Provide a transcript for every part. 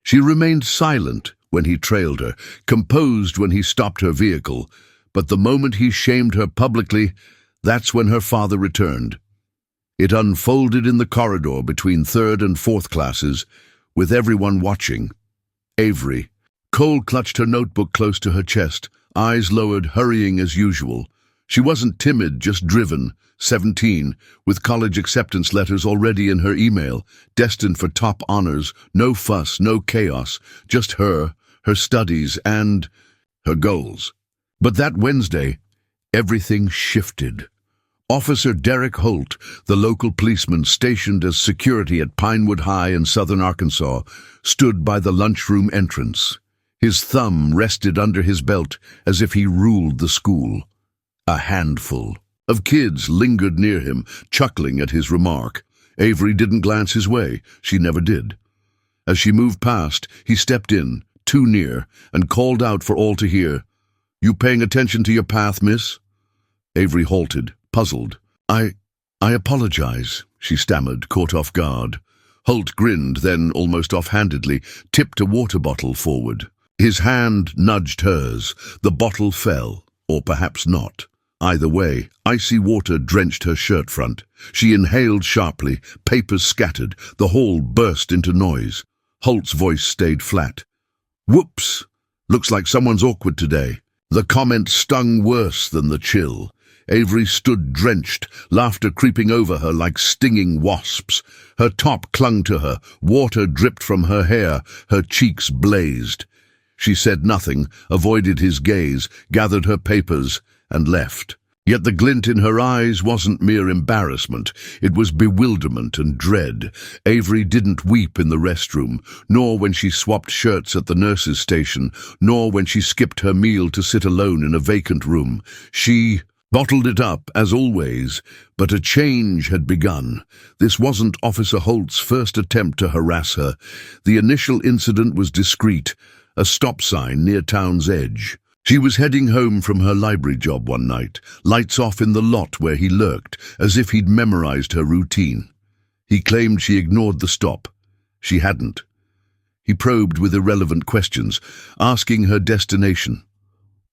She remained silent when he trailed her, composed when he stopped her vehicle, but the moment he shamed her publicly, that's when her father returned. It unfolded in the corridor between third and fourth classes, with everyone watching. Avery Cole clutched her notebook close to her chest, eyes lowered, hurrying as usual. She wasn't timid, just driven, 17, with college acceptance letters already in her email, destined for top honors, no fuss, no chaos, just her studies, and her goals. But that Wednesday, everything shifted. Officer Derek Holt, the local policeman stationed as security at Pinewood High in southern Arkansas, stood by the lunchroom entrance. His thumb rested under his belt as if he ruled the school. A handful of kids lingered near him, chuckling at his remark. Avery didn't glance his way. She never did. As she moved past, he stepped in, too near, and called out for all to hear, "You paying attention to your path, miss?" Avery halted, puzzled. I apologize," she stammered, caught off guard. Holt grinned, then, almost offhandedly, tipped a water bottle forward. His hand nudged hers. The bottle fell, or perhaps not. Either way, icy water drenched her shirt front. She inhaled sharply, papers scattered, the hall burst into noise. Holt's voice stayed flat. "Whoops! Looks like someone's awkward today." The comment stung worse than the chill. Avery stood drenched, laughter creeping over her like stinging wasps. Her top clung to her, water dripped from her hair, her cheeks blazed. She said nothing, avoided his gaze, gathered her papers, and left. Yet the glint in her eyes wasn't mere embarrassment, it was bewilderment and dread. Avery didn't weep in the restroom, nor when she swapped shirts at the nurse's station, nor when she skipped her meal to sit alone in a vacant room. She bottled it up, as always, but a change had begun. This wasn't Officer Holt's first attempt to harass her. The initial incident was discreet, a stop sign near town's edge. She was heading home from her library job one night, lights off in the lot where he lurked, as if he'd memorized her routine. He claimed she ignored the stop. She hadn't. He probed with irrelevant questions, asking her destination.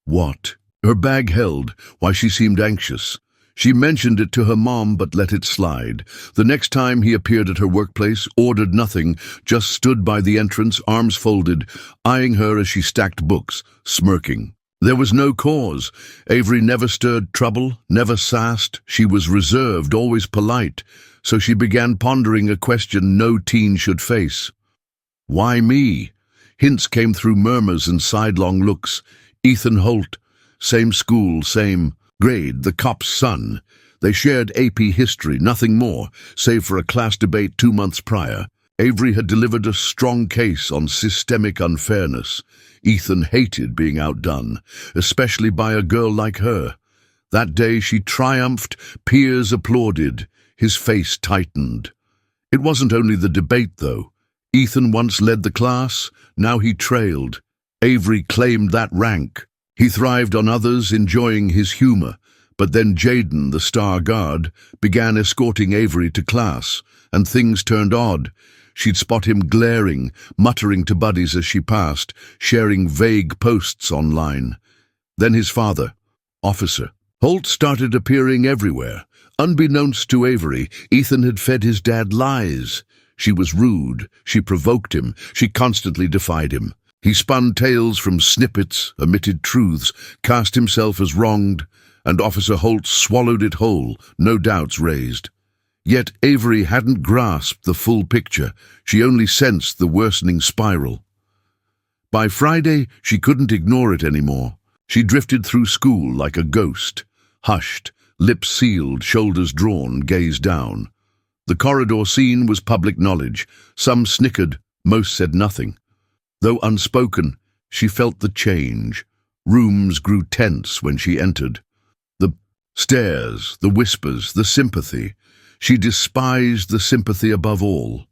What? Her bag held, why she seemed anxious. She mentioned it to her mom but let it slide. The next time he appeared at her workplace, ordered nothing, just stood by the entrance, arms folded, eyeing her as she stacked books, smirking. There was no cause. Avery never stirred trouble, never sassed. She was reserved, always polite. So she began pondering a question no teen should face. Why me? Hints came through murmurs and sidelong looks. Ethan Holt, same school, same grade, the cop's son. They shared AP history, nothing more, save for a class debate 2 months prior. Avery had delivered a strong case on systemic unfairness. Ethan hated being outdone, especially by a girl like her. That day she triumphed, peers applauded, his face tightened. It wasn't only the debate, though. Ethan once led the class, now he trailed. Avery claimed that rank. He thrived on others, enjoying his humor, but then Jaden, the star guard, began escorting Avery to class, and things turned odd. She'd spot him glaring, muttering to buddies as she passed, sharing vague posts online. Then his father, Officer Holt, started appearing everywhere. Unbeknownst to Avery, Ethan had fed his dad lies. She was rude, she provoked him, she constantly defied him. He spun tales from snippets, omitted truths, cast himself as wronged, and Officer Holt swallowed it whole, no doubts raised. Yet Avery hadn't grasped the full picture. She only sensed the worsening spiral. By Friday, she couldn't ignore it anymore. She drifted through school like a ghost, hushed, lips sealed, shoulders drawn, gaze down. The corridor scene was public knowledge. Some snickered, most said nothing. Though unspoken, she felt the change. Rooms grew tense when she entered. The stares, the whispers, the sympathy. She despised the sympathy above all.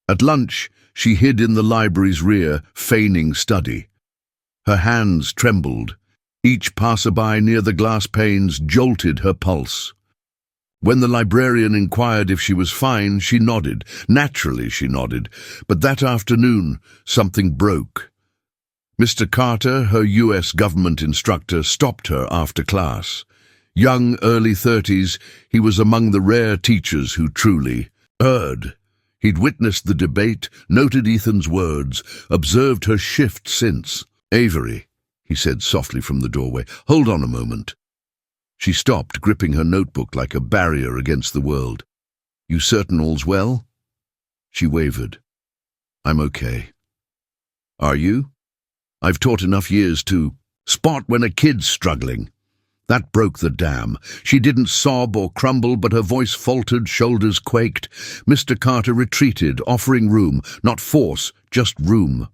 At lunch, she hid in the library's rear, feigning study. Her hands trembled. Each passerby near the glass panes jolted her pulse. When the librarian inquired if she was fine, she nodded. Naturally, she nodded. But that afternoon, something broke. Mr. Carter, her U.S. government instructor, stopped her after class. Young, early 30s, he was among the rare teachers who truly erred. He'd witnessed the debate, noted Ethan's words, observed her shift since. "Avery," he said softly from the doorway, "hold on a moment." She stopped, gripping her notebook like a barrier against the world. "You certain all's well?" She wavered. "I'm okay." "Are you?" "I've taught enough years to spot when a kid's struggling." That broke the dam. She didn't sob or crumble, but her voice faltered, shoulders quaked. Mr. Carter retreated, offering room, not force, just room.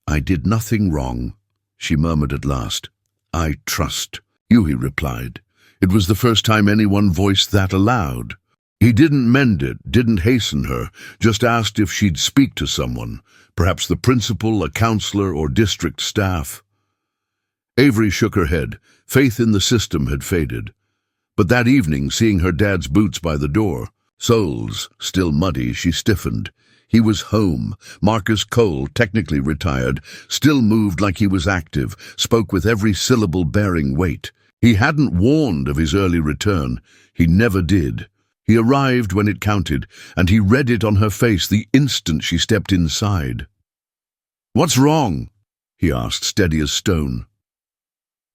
"I did nothing wrong," she murmured at last. "I trust you," he replied. It was the first time anyone voiced that aloud. He didn't mend it, didn't hasten her, just asked if she'd speak to someone, perhaps the principal, a counselor, or district staff. Avery shook her head. Faith in the system had faded. But that evening, seeing her dad's boots by the door, soles still muddy, she stiffened. He was home. Marcus Cole, technically retired, still moved like he was active, spoke with every syllable bearing weight. He hadn't warned of his early return. He never did. He arrived when it counted, and he read it on her face the instant she stepped inside. "What's wrong?" he asked, steady as stone.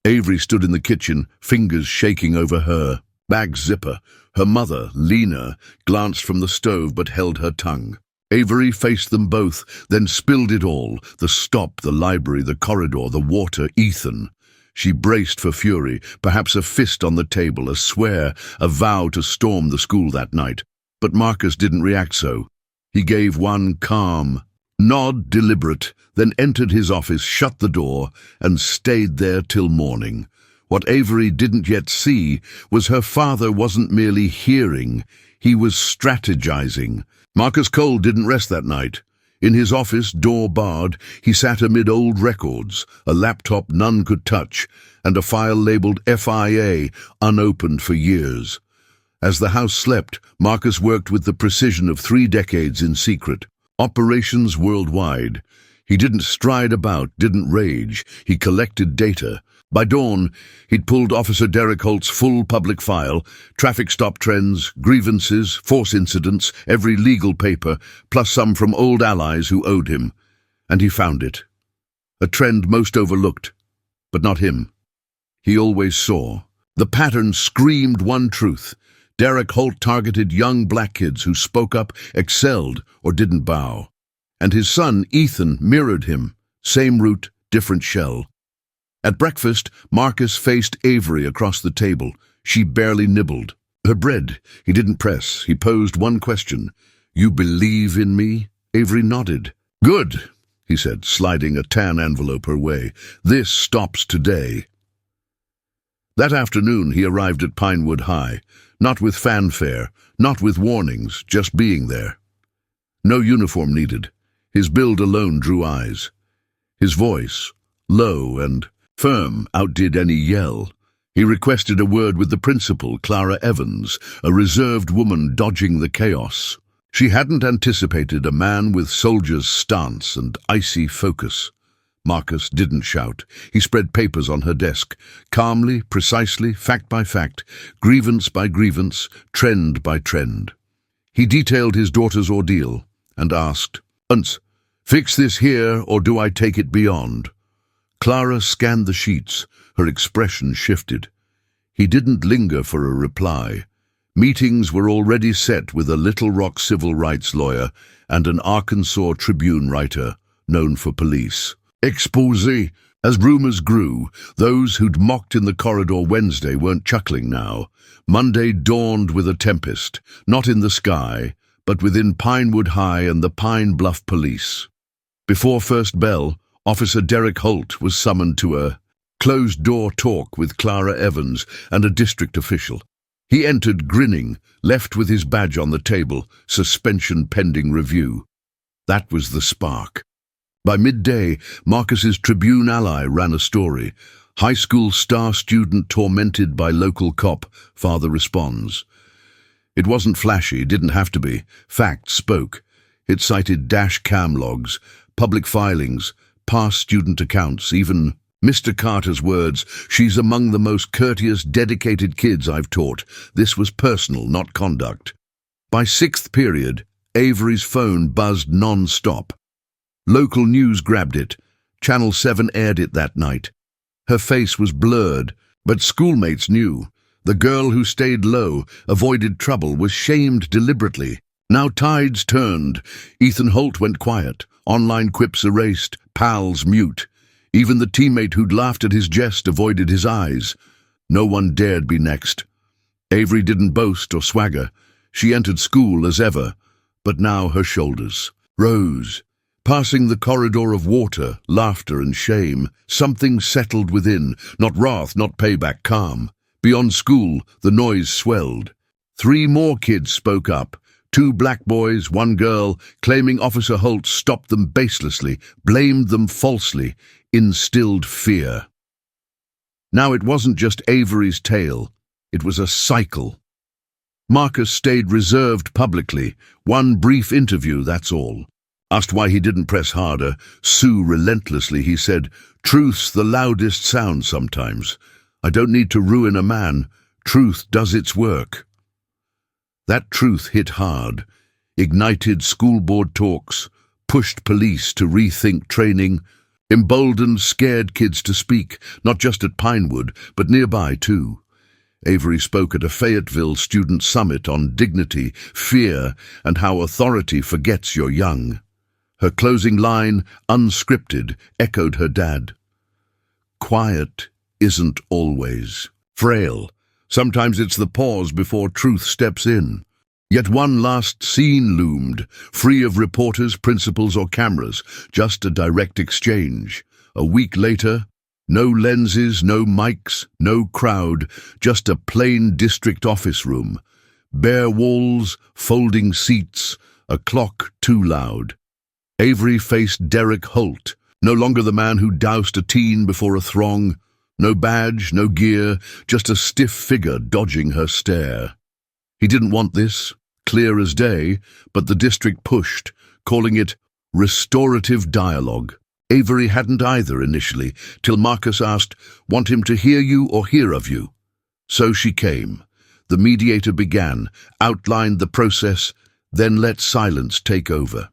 Avery stood in the kitchen, fingers shaking over her bag zipper. Her mother, Lena, glanced from the stove but held her tongue. Avery faced them both, then spilled it all: the stop, the library, the corridor, the water, Ethan. She braced for fury, perhaps a fist on the table, a swear, a vow to storm the school that night. But Marcus didn't react so. He gave one calm nod, deliberate, then entered his office, shut the door, and stayed there till morning. What Avery didn't yet see was her father wasn't merely hearing, he was strategizing. Marcus Cole didn't rest that night. In his office, door barred, he sat amid old records, a laptop none could touch, and a file labeled FIA, unopened for years. As the house slept, Marcus worked with the precision of 3 decades in secret. Operations worldwide. He didn't stride about, didn't rage. He collected data. By dawn, he'd pulled Officer Derek Holt's full public file, traffic stop trends, grievances, force incidents, every legal paper, plus some from old allies who owed him. And he found it. A trend most overlooked, but not him. He always saw. The pattern screamed one truth. Derek Holt targeted young black kids who spoke up, excelled, or didn't bow. And his son, Ethan, mirrored him. Same route, different shell. At breakfast, Marcus faced Avery across the table. She barely nibbled. Her bread, he didn't press. He posed one question. "You believe in me?" Avery nodded. "Good," he said, sliding a tan envelope her way. "This stops today." That afternoon, he arrived at Pinewood High. Not with fanfare, not with warnings, just being there. No uniform needed. His build alone drew eyes. His voice, low and firm, outdid any yell. He requested a word with the principal, Clara Evans, a reserved woman dodging the chaos. She hadn't anticipated a man with soldier's stance and icy focus. Marcus didn't shout. He spread papers on her desk, calmly, precisely, fact by fact, grievance by grievance, trend by trend. He detailed his daughter's ordeal and asked, "Unce, fix this here or do I take it beyond?" Clara scanned the sheets. Her expression shifted. He didn't linger for a reply. Meetings were already set with a Little Rock civil rights lawyer and an Arkansas Tribune writer known for police. Exposé. As rumors grew, those who'd mocked in the corridor Wednesday weren't chuckling now. Monday dawned with a tempest, not in the sky, but within Pinewood High and the Pine Bluff Police. Before first bell, Officer Derek Holt was summoned to a closed-door talk with Clara Evans and a district official. He entered grinning, left with his badge on the table, suspension pending review. That was the spark. By midday, Marcus's Tribune ally ran a story. High school star student tormented by local cop, father responds. It wasn't flashy, didn't have to be. Facts spoke. It cited dash cam logs, public filings, past student accounts, even Mr. Carter's words, "She's among the most courteous, dedicated kids I've taught." This was personal, not conduct. By sixth period, Avery's phone buzzed non-stop. Local news grabbed it. Channel 7 aired it that night. Her face was blurred, but schoolmates knew. The girl who stayed low, avoided trouble, was shamed deliberately. Now tides turned. Ethan Holt went quiet, online quips erased, pals mute. Even the teammate who'd laughed at his jest avoided his eyes. No one dared be next. Avery didn't boast or swagger. She entered school as ever, but now her shoulders rose. Passing the corridor of water, laughter and shame, something settled within, not wrath, not payback, calm. Beyond school, the noise swelled. 3 more kids spoke up. 2 black boys, 1 girl, claiming Officer Holt stopped them baselessly, blamed them falsely, instilled fear. Now it wasn't just Avery's tale, it was a cycle. Marcus stayed reserved publicly, 1 brief interview, that's all. Asked why he didn't press harder, sue relentlessly, he said, "Truth's the loudest sound sometimes. I don't need to ruin a man. Truth does its work." That truth hit hard, ignited school board talks, pushed police to rethink training, emboldened scared kids to speak, not just at Pinewood, but nearby too. Avery spoke at a Fayetteville student summit on dignity, fear, and how authority forgets you're young. Her closing line, unscripted, echoed her dad. Quiet isn't always frail. Sometimes it's the pause before truth steps in. Yet one last scene loomed, free of reporters, principals, or cameras, just a direct exchange. A week later, no lenses, no mics, no crowd, just a plain district office room. Bare walls, folding seats, a clock too loud. Avery faced Derek Holt, no longer the man who doused a teen before a throng. No badge, no gear, just a stiff figure dodging her stare. He didn't want this, clear as day, but the district pushed, calling it restorative dialogue. Avery hadn't either initially, till Marcus asked, "Want him to hear you or hear of you?" So she came. The mediator began, outlined the process, then let silence take over.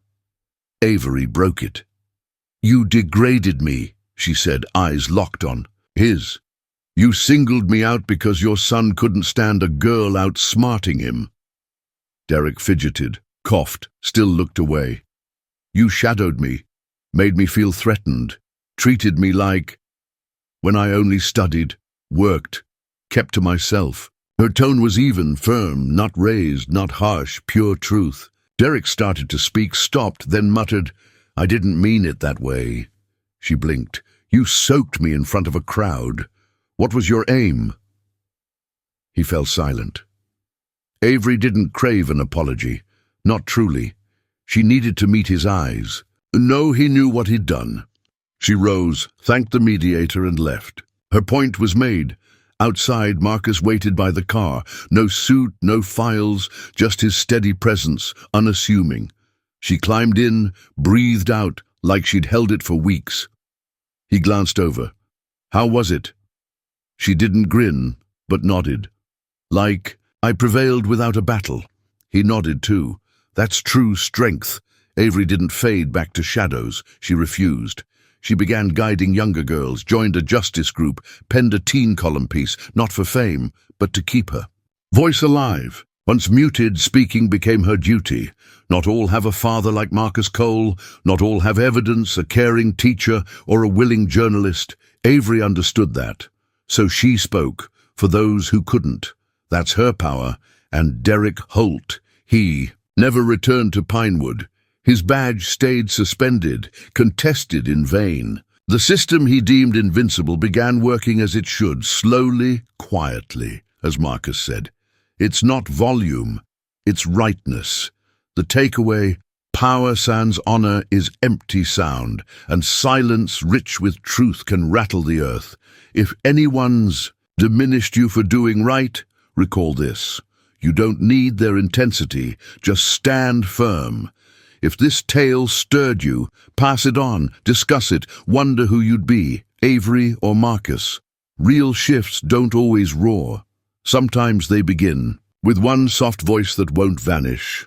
Avery broke it. "You degraded me," she said, eyes locked on his. "You singled me out because your son couldn't stand a girl outsmarting him." Derek fidgeted, coughed, still looked away. "You shadowed me, made me feel threatened, treated me like when I only studied, worked, kept to myself." Her tone was even, firm, not raised, not harsh, pure truth. Derek started to speak, stopped, then muttered, "I didn't mean it that way." She blinked. "You soaked me in front of a crowd. What was your aim?" He fell silent. Avery didn't crave an apology. Not truly. She needed to meet his eyes. No, he knew what he'd done. She rose, thanked the mediator, and left. Her point was made. Outside, Marcus waited by the car. No suit, no files, just his steady presence, unassuming. She climbed in, breathed out, like she'd held it for weeks. He glanced over. "How was it?" She didn't grin, but nodded. Like, "I prevailed without a battle." He nodded too. That's true strength. Avery didn't fade back to shadows. She refused. She began guiding younger girls, joined a justice group, penned a teen column piece, not for fame, but to keep her voice alive. Once muted, speaking became her duty. Not all have a father like Marcus Cole, not all have evidence, a caring teacher, or a willing journalist. Avery understood that. So she spoke, for those who couldn't. That's her power. And Derek Holt, he never returned to Pinewood. His badge stayed suspended, contested in vain. The system he deemed invincible began working as it should, slowly, quietly, as Marcus said. It's not volume, it's rightness. The takeaway, power sans honor, is empty sound, and silence rich with truth can rattle the earth. If anyone's diminished you for doing right, recall this. You don't need their intensity, just stand firm. If this tale stirred you, pass it on, discuss it, wonder who you'd be, Avery or Marcus. Real shifts don't always roar. Sometimes they begin, with one soft voice that won't vanish.